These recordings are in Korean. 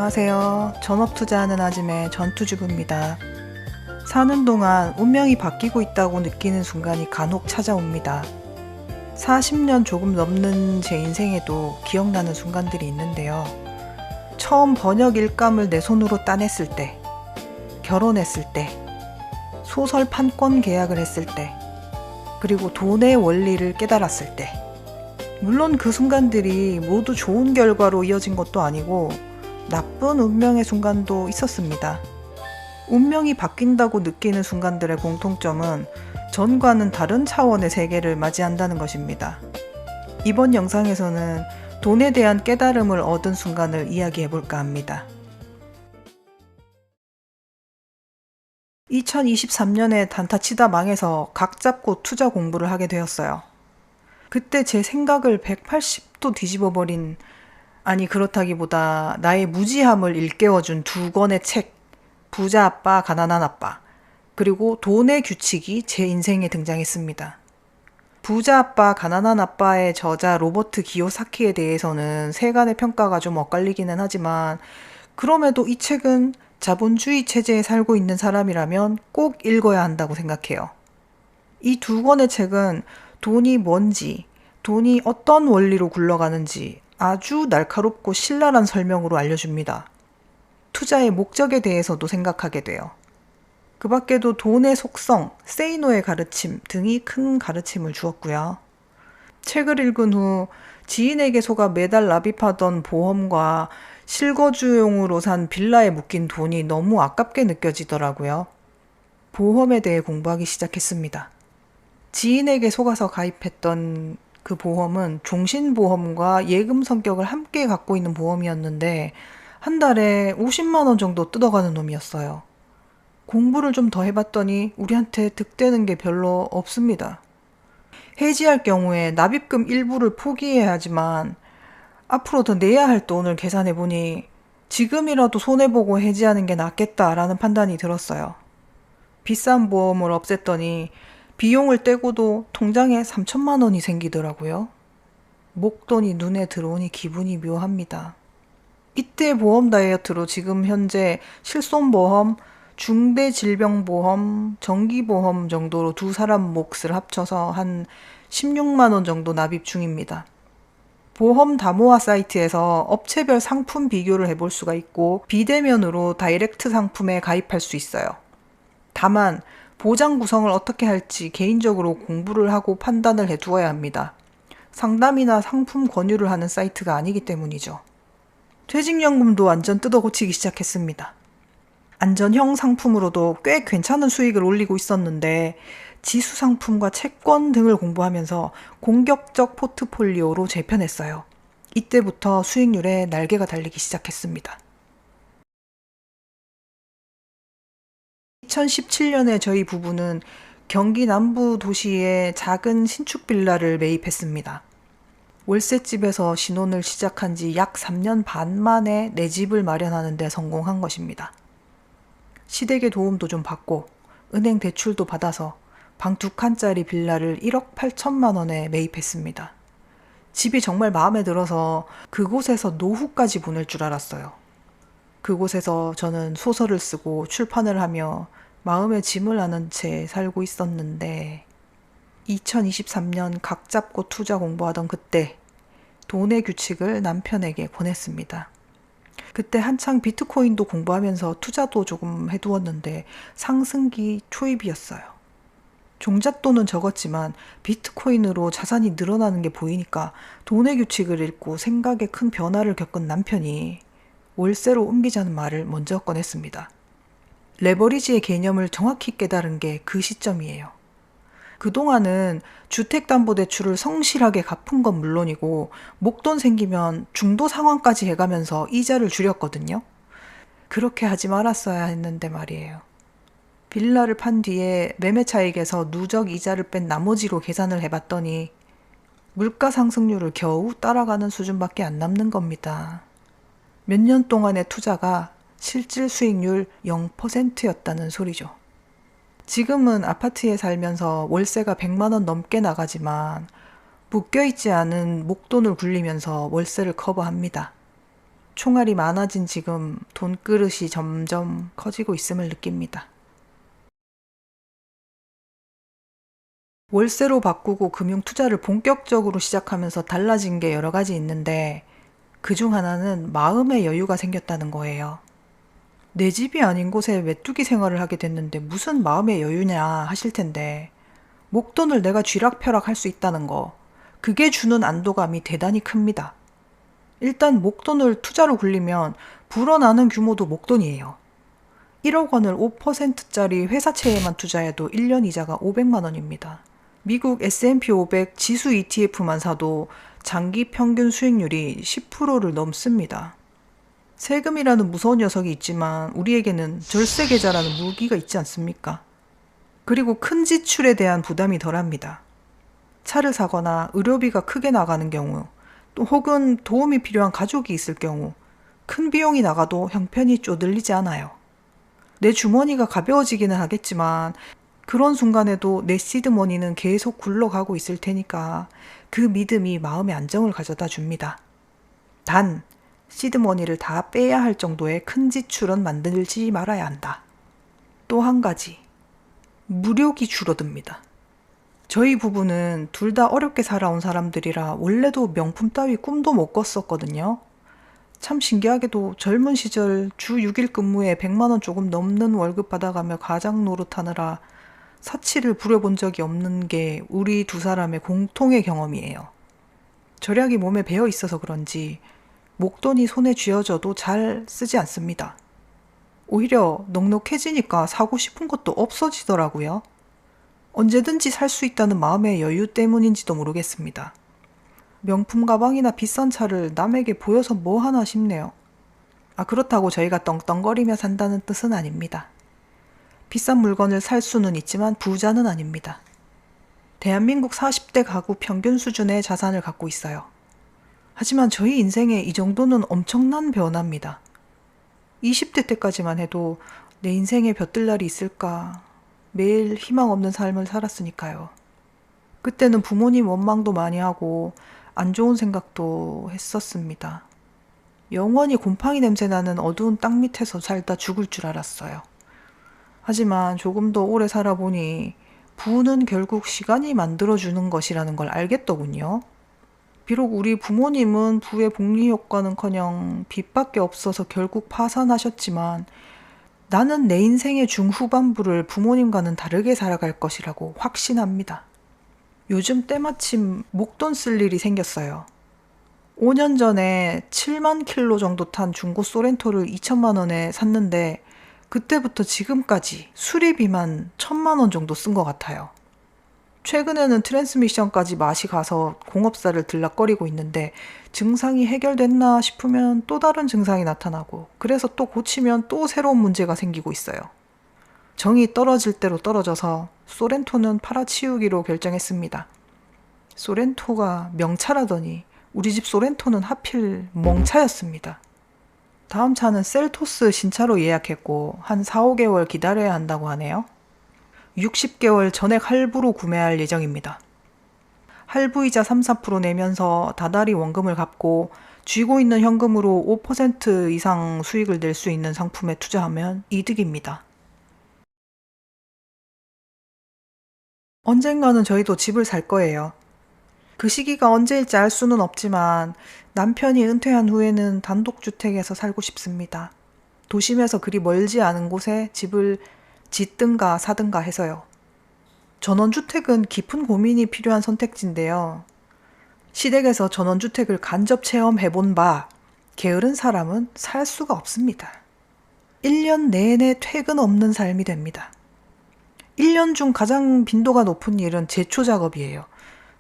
안녕하세요. 전업 투자하는 아줌의 전투주부입니다. 사는 동안 운명이 바뀌고 있다고 느끼는 순간이 간혹 찾아옵니다. 40년 조금 넘는 제 인생에도 기억나는 순간들이 있는데요. 처음 번역 일감을 내 손으로 따냈을 때, 결혼했을 때, 소설 판권 계약을 했을 때, 그리고 돈의 원리를 깨달았을 때, 물론 그 순간들이 모두 좋은 결과로 이어진 것도 아니고 나쁜 운명의 순간도 있었습니다. 운명이 바뀐다고 느끼는 순간들의 공통점은 전과는 다른 차원의 세계를 맞이한다는 것입니다. 이번 영상에서는 돈에 대한 깨달음을 얻은 순간을 이야기해볼까 합니다. 2023년에 단타 치다 망해서 각 잡고 투자 공부를 하게 되었어요. 그때 제 생각을 180도 뒤집어버린, 아니 그렇다기보다 나의 무지함을 일깨워준 두 권의 책, 부자 아빠, 가난한 아빠, 그리고 돈의 규칙이 제 인생에 등장했습니다. 부자 아빠, 가난한 아빠의 저자 로버트 기요사키에 대해서는 세간의 평가가 좀 엇갈리기는 하지만 그럼에도 이 책은 자본주의 체제에 살고 있는 사람이라면 꼭 읽어야 한다고 생각해요. 이 두 권의 책은 돈이 뭔지, 돈이 어떤 원리로 굴러가는지 아주 날카롭고 신랄한 설명으로 알려줍니다. 투자의 목적에 대해서도 생각하게 돼요. 그 밖에도 돈의 속성, 세이노의 가르침 등이 큰 가르침을 주었고요. 책을 읽은 후 지인에게 속아 매달 납입하던 보험과 실거주용으로 산 빌라에 묶인 돈이 너무 아깝게 느껴지더라고요. 보험에 대해 공부하기 시작했습니다. 지인에게 속아서 가입했던 그 보험은 종신보험과 예금 성격을 함께 갖고 있는 보험이었는데 한 달에 50만 원 정도 뜯어가는 놈이었어요. 공부를 좀 더 해봤더니 우리한테 득되는 게 별로 없습니다. 해지할 경우에 납입금 일부를 포기해야 하지만 앞으로 더 내야 할 돈을 계산해보니 지금이라도 손해보고 해지하는 게 낫겠다라는 판단이 들었어요. 비싼 보험을 없앴더니 비용을 떼고도 통장에 3천만 원이 생기더라고요. 목돈이 눈에 들어오니 기분이 묘합니다. 이때 보험 다이어트로 지금 현재 실손보험, 중대질병보험, 정기보험 정도로 두 사람 몫을 합쳐서 한 16만 원 정도 납입 중입니다. 보험 다모아 사이트에서 업체별 상품 비교를 해볼 수가 있고 비대면으로 다이렉트 상품에 가입할 수 있어요. 다만 보장 구성을 어떻게 할지 개인적으로 공부를 하고 판단을 해두어야 합니다. 상담이나 상품 권유를 하는 사이트가 아니기 때문이죠. 퇴직연금도 완전 뜯어고치기 시작했습니다. 안전형 상품으로도 꽤 괜찮은 수익을 올리고 있었는데 지수 상품과 채권 등을 공부하면서 공격적 포트폴리오로 재편했어요. 이때부터 수익률에 날개가 달리기 시작했습니다. 2017년에 저희 부부는 경기 남부 도시에 작은 신축 빌라를 매입했습니다. 월세집에서 신혼을 시작한 지 약 3년 반 만에 내 집을 마련하는 데 성공한 것입니다. 시댁의 도움도 좀 받고 은행 대출도 받아서 방 2칸짜리 빌라를 1억 8천만 원에 매입했습니다. 집이 정말 마음에 들어서 그곳에서 노후까지 보낼 줄 알았어요. 그곳에서 저는 소설을 쓰고 출판을 하며 마음의 짐을 안은 채 살고 있었는데 2023년 각 잡고 투자 공부하던 그때 돈의 규칙을 남편에게 권했습니다. 그때 한창 비트코인도 공부하면서 투자도 조금 해두었는데 상승기 초입이었어요. 종잣돈은 적었지만 비트코인으로 자산이 늘어나는 게 보이니까 돈의 규칙을 읽고 생각에 큰 변화를 겪은 남편이 월세로 옮기자는 말을 먼저 꺼냈습니다. 레버리지의 개념을 정확히 깨달은 게 그 시점이에요. 그동안은 주택담보대출을 성실하게 갚은 건 물론이고 목돈 생기면 중도 상환까지 해가면서 이자를 줄였거든요. 그렇게 하지 말았어야 했는데 말이에요. 빌라를 판 뒤에 매매 차익에서 누적 이자를 뺀 나머지로 계산을 해봤더니 물가 상승률을 겨우 따라가는 수준밖에 안 남는 겁니다. 몇 년 동안의 투자가 실질 수익률 0%였다는 소리죠. 지금은 아파트에 살면서 월세가 100만 원 넘게 나가지만 묶여있지 않은 목돈을 굴리면서 월세를 커버합니다. 총알이 많아진 지금 돈그릇이 점점 커지고 있음을 느낍니다. 월세로 바꾸고 금융투자를 본격적으로 시작하면서 달라진 게 여러 가지 있는데 그중 하나는 마음의 여유가 생겼다는 거예요. 내 집이 아닌 곳에 메뚜기 생활을 하게 됐는데 무슨 마음의 여유냐 하실 텐데 목돈을 내가 쥐락펴락 할 수 있다는 거, 그게 주는 안도감이 대단히 큽니다. 일단 목돈을 투자로 굴리면 불어나는 규모도 목돈이에요. 1억 원을 5%짜리 회사채에만 투자해도 1년 이자가 500만 원입니다. 미국 S&P 500 지수 ETF만 사도 장기 평균 수익률이 10%를 넘습니다. 세금이라는 무서운 녀석이 있지만 우리에게는 절세 계좌라는 무기가 있지 않습니까? 그리고 큰 지출에 대한 부담이 덜합니다. 차를 사거나 의료비가 크게 나가는 경우, 또 혹은 도움이 필요한 가족이 있을 경우 큰 비용이 나가도 형편이 쪼들리지 않아요. 내 주머니가 가벼워지기는 하겠지만 그런 순간에도 내 시드머니는 계속 굴러가고 있을 테니까 그 믿음이 마음의 안정을 가져다 줍니다. 단, 시드머니를 다 빼야 할 정도의 큰 지출은 만들지 말아야 한다. 또 한 가지, 무력이 줄어듭니다. 저희 부부는 둘 다 어렵게 살아온 사람들이라 원래도 명품 따위 꿈도 못 꿨었거든요. 참 신기하게도 젊은 시절 주 6일 근무에 100만 원 조금 넘는 월급 받아가며 가장 노릇하느라 사치를 부려본 적이 없는 게 우리 두 사람의 공통의 경험이에요. 절약이 몸에 배어 있어서 그런지 목돈이 손에 쥐어져도 잘 쓰지 않습니다. 오히려 넉넉해지니까 사고 싶은 것도 없어지더라고요. 언제든지 살 수 있다는 마음의 여유 때문인지도 모르겠습니다. 명품 가방이나 비싼 차를 남에게 보여서 뭐 하나 싶네요. 그렇다고 저희가 떵떵거리며 산다는 뜻은 아닙니다. 비싼 물건을 살 수는 있지만 부자는 아닙니다. 대한민국 40대 가구 평균 수준의 자산을 갖고 있어요. 하지만 저희 인생에 이 정도는 엄청난 변화입니다. 20대 때까지만 해도 내 인생에 볕들 날이 있을까 매일 희망 없는 삶을 살았으니까요. 그때는 부모님 원망도 많이 하고 안 좋은 생각도 했었습니다. 영원히 곰팡이 냄새 나는 어두운 땅 밑에서 살다 죽을 줄 알았어요. 하지만 조금 더 오래 살아보니 부는 결국 시간이 만들어주는 것이라는 걸 알겠더군요. 비록 우리 부모님은 부의 복리 효과는커녕 빚밖에 없어서 결국 파산하셨지만 나는 내 인생의 중후반부를 부모님과는 다르게 살아갈 것이라고 확신합니다. 요즘 때마침 목돈 쓸 일이 생겼어요. 5년 전에 7만 킬로 정도 탄 중고 소렌토를 2천만 원에 샀는데 그때부터 지금까지 수리비만 1,000만 원 정도 쓴 것 같아요. 최근에는 트랜스미션까지 맛이 가서 공업사를 들락거리고 있는데 증상이 해결됐나 싶으면 또 다른 증상이 나타나고 그래서 또 고치면 또 새로운 문제가 생기고 있어요. 정이 떨어질 대로 떨어져서 소렌토는 팔아치우기로 결정했습니다. 소렌토가 명차라더니 우리 집 소렌토는 하필 멍차였습니다. 다음 차는 셀토스 신차로 예약했고 한 4, 5개월 기다려야 한다고 하네요. 60개월 전액 할부로 구매할 예정입니다. 할부이자 3, 4% 내면서 다달이 원금을 갚고 쥐고 있는 현금으로 5% 이상 수익을 낼 수 있는 상품에 투자하면 이득입니다. 언젠가는 저희도 집을 살 거예요. 그 시기가 언제일지 알 수는 없지만 남편이 은퇴한 후에는 단독주택에서 살고 싶습니다. 도심에서 그리 멀지 않은 곳에 집을 짓든가 사든가 해서요. 전원주택은 깊은 고민이 필요한 선택지인데요. 시댁에서 전원주택을 간접 체험해본 바 게으른 사람은 살 수가 없습니다. 1년 내내 퇴근 없는 삶이 됩니다. 1년 중 가장 빈도가 높은 일은 제초 작업이에요.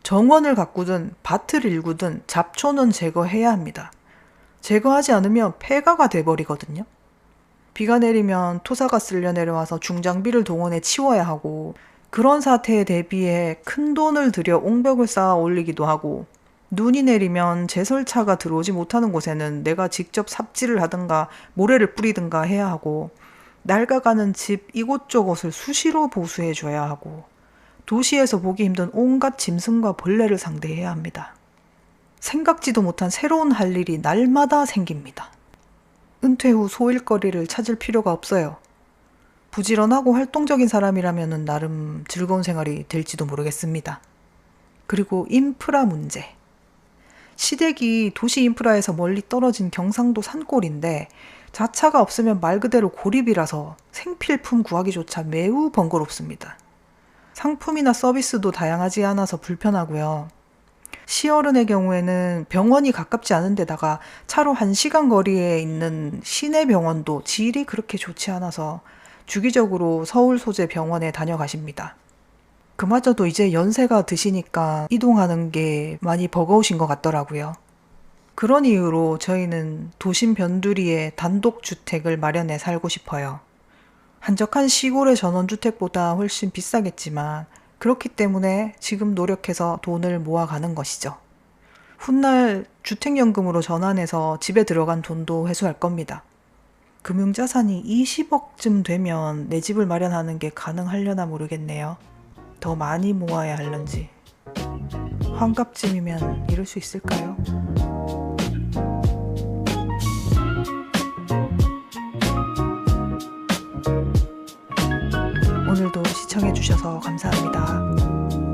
정원을 가꾸든 밭을 일구든 잡초는 제거해야 합니다. 제거하지 않으면 폐가가 돼버리거든요. 비가 내리면 토사가 쓸려 내려와서 중장비를 동원해 치워야 하고 그런 사태에 대비해 큰돈을 들여 옹벽을 쌓아 올리기도 하고 눈이 내리면 제설차가 들어오지 못하는 곳에는 내가 직접 삽질을 하든가 모래를 뿌리든가 해야 하고 낡아가는 집 이곳저곳을 수시로 보수해줘야 하고 도시에서 보기 힘든 온갖 짐승과 벌레를 상대해야 합니다. 생각지도 못한 새로운 할 일이 날마다 생깁니다. 은퇴 후 소일거리를 찾을 필요가 없어요. 부지런하고 활동적인 사람이라면 나름 즐거운 생활이 될지도 모르겠습니다. 그리고 인프라 문제. 시댁이 도시 인프라에서 멀리 떨어진 경상도 산골인데 자차가 없으면 말 그대로 고립이라서 생필품 구하기조차 매우 번거롭습니다. 상품이나 서비스도 다양하지 않아서 불편하고요. 시어른의 경우에는 병원이 가깝지 않은 데다가 차로 1시간 거리에 있는 시내 병원도 질이 그렇게 좋지 않아서 주기적으로 서울 소재 병원에 다녀가십니다. 그마저도 이제 연세가 드시니까 이동하는 게 많이 버거우신 것 같더라고요. 그런 이유로 저희는 도심 변두리에 단독주택을 마련해 살고 싶어요. 한적한 시골의 전원주택보다 훨씬 비싸겠지만 그렇기 때문에 지금 노력해서 돈을 모아가는 것이죠. 훗날 주택연금으로 전환해서 집에 들어간 돈도 회수할 겁니다. 금융자산이 20억쯤 되면 내 집을 마련하는 게 가능하려나 모르겠네요. 더 많이 모아야 할런지. 환갑쯤이면 이룰 수 있을까요? 오늘도 시청해주셔서 감사합니다.